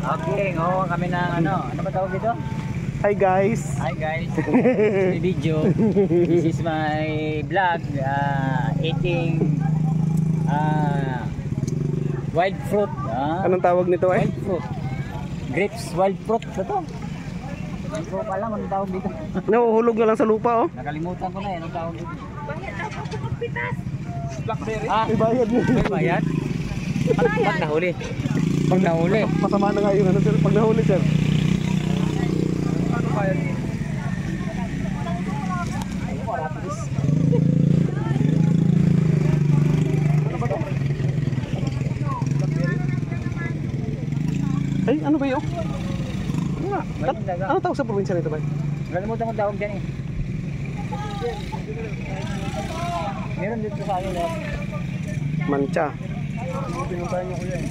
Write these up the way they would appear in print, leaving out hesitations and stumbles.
Okay, kami ng ano ba tawag dito? Hi guys. Hi guys. This video. This is my vlog eating wild fruit. Anong tawag nito ay? Wild fruit. Grapes, wild fruit. Ito. Hindi ko pa alam anong tawag dito. Nahuhulog na lang sa lupa oh. Nakalimutan ko na anong tawag dito. Bayad daw po magpitas. Blackberry? May bayad mo. May bayad? Pag nahuli. Pag nahuli. Masama na nga yung ano sir. Pag nahuli sir. Ano bayad? Ay, ano ba yun? Ano tawag sa probinsya nito ba? Nakalimutan ko tawag dyan eh. Meron dito sa akin eh. Mancha. Pinuntahan niyo ko yan.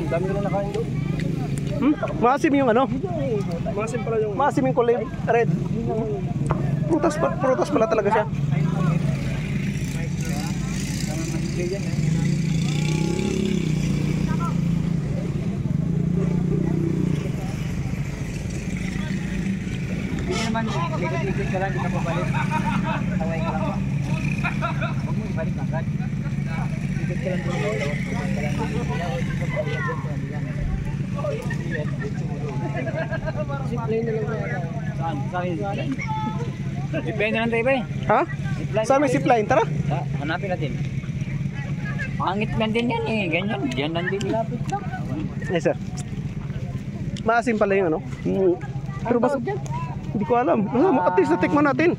Ang dami ko na nakain doon. Maasim yung ano? Masim pala yung... Maasim yung kulay red. Prutas pala talaga siya. Hindi naman, likod-likod ka lang, di ka pabalik. Taway ka lang. Huwag mo ibalik agad. Likod ka lang doon. Zipline na lang yan. Saan? Saan? Zipline na lang tayo ba eh? Ha? Saan may zipline? Tara. Hanapin natin. Pangit lang din yan eh. Ganyan. Diyan lang din lapit lang. Yes sir. Maasim pala yung ano? Pero basta hindi ko alam. At least natikman natin.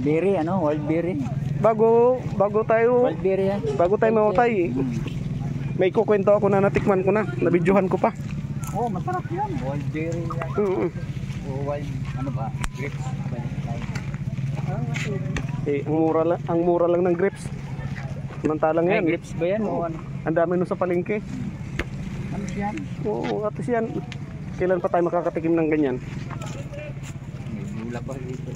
Berry, wild berry. Bago tayo Wild berry yan. bago tayo mamatay. May kukwento ako na natikman ko na. Nabidyohan ko pa. Oh, masarap yan. Wild berry yan. O wild, grapes. Ang mura lang ng grapes. Samantalang Ay, yan. grapes ba yan? O ano? Ang dami nun sa palengke. Ano yan? Oo, at least yan. Kailan pa tayo makakatikim ng ganyan? May bula pa dito.